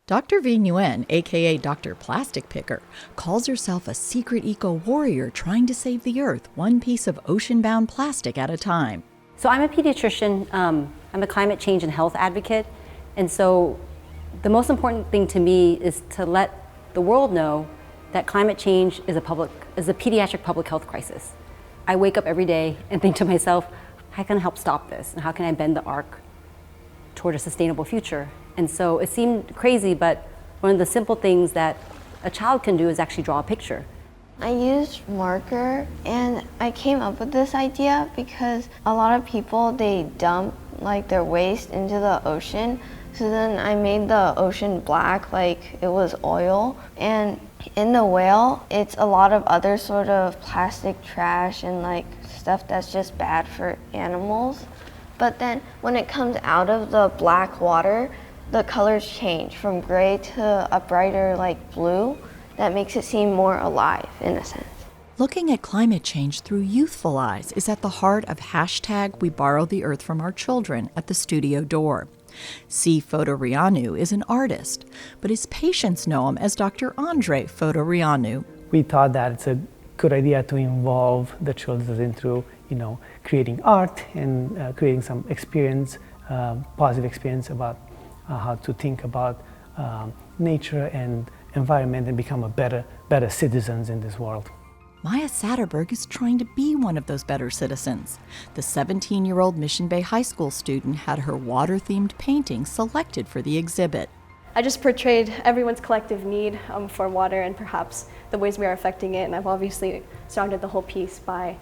Dr. V. Nguyen, aka Dr. Plastic Picker, calls herself a secret eco-warrior trying to save the Earth one piece of ocean-bound plastic at a time. So I'm a pediatrician, I'm a climate change and health advocate, and so the most important thing to me is to let the world know that climate change is a pediatric public health crisis. I wake up every day and think to myself, how can I help stop this? And how can I bend the arc toward a sustainable future? And so it seemed crazy, but one of the simple things that a child can do is actually draw a picture. I used marker and I came up with this idea because a lot of people, they dump their waste into the ocean. So then I made the ocean black like it was oil. And in the whale, it's a lot of other sort of plastic trash and stuff that's just bad for animals. But then when it comes out of the black water, the colors change from gray to a brighter blue. That makes it seem more alive in a sense. Looking at climate change through youthful eyes is at the heart of hashtag We Borrow the Earth from Our Children at the studio door. C. Fotorianu is an artist, but his patients know him as Dr. Andre Fotorianu. We thought that it's a good idea to involve the children through, creating art and creating some experience, positive experience about how to think about nature and environment and become a better citizens in this world. Maya Satterberg is trying to be one of those better citizens. The 17-year-old Mission Bay High School student had her water-themed painting selected for the exhibit. I just portrayed everyone's collective need for water and perhaps the ways we are affecting it, and I've obviously surrounded the whole piece by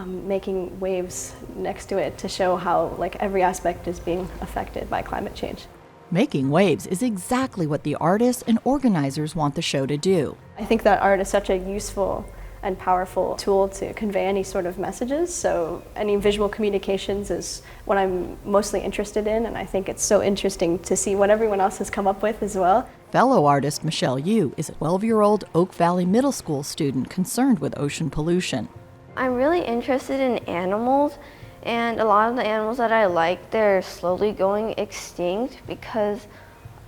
making waves next to it to show how every aspect is being affected by climate change. Making waves is exactly what the artists and organizers want the show to do. I think that art is such a useful and powerful tool to convey any sort of messages, so any visual communications is what I'm mostly interested in, and I think it's so interesting to see what everyone else has come up with as well. Fellow artist Michelle Yu is a 12-year-old Oak Valley Middle School student concerned with ocean pollution. I'm really interested in animals, and a lot of the animals that I like, they're slowly going extinct because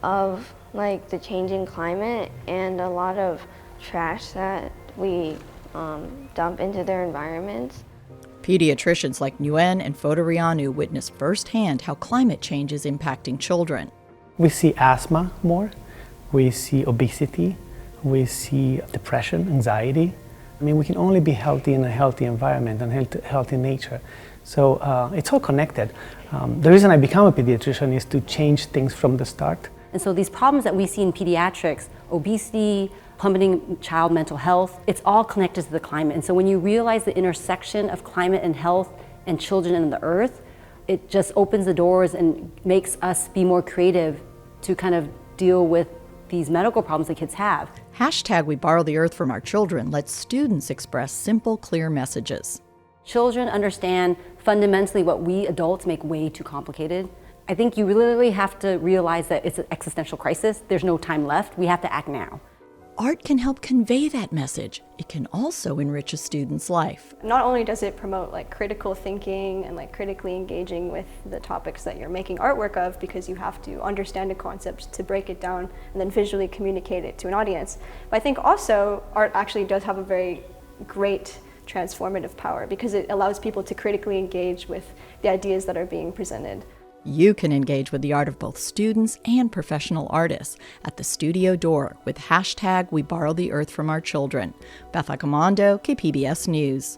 of the changing climate and a lot of trash that we dump into their environments. Pediatricians like Nguyen and Fotorianu witness firsthand how climate change is impacting children. We see asthma more, we see obesity, we see depression, anxiety. We can only be healthy in a healthy environment and healthy nature. So it's all connected. The reason I become a pediatrician is to change things from the start. And so these problems that we see in pediatrics, obesity, plummeting child mental health, it's all connected to the climate. And so when you realize the intersection of climate and health and children and the earth, it just opens the doors and makes us be more creative to kind of deal with these medical problems that kids have. Hashtag We Borrow the Earth from Our Children lets students express simple, clear messages. Children understand fundamentally what we adults make way too complicated. I think you really have to realize that it's an existential crisis. There's no time left. We have to act now. Art can help convey that message. It can also enrich a student's life. Not only does it promote critical thinking and critically engaging with the topics that you're making artwork of, because you have to understand a concept to break it down and then visually communicate it to an audience. But I think also art actually does have a very great transformative power because it allows people to critically engage with the ideas that are being presented. You can engage with the art of both students and professional artists at the studio door with hashtag We Borrow the Earth from Our Children. Beth Accomando, KPBS News.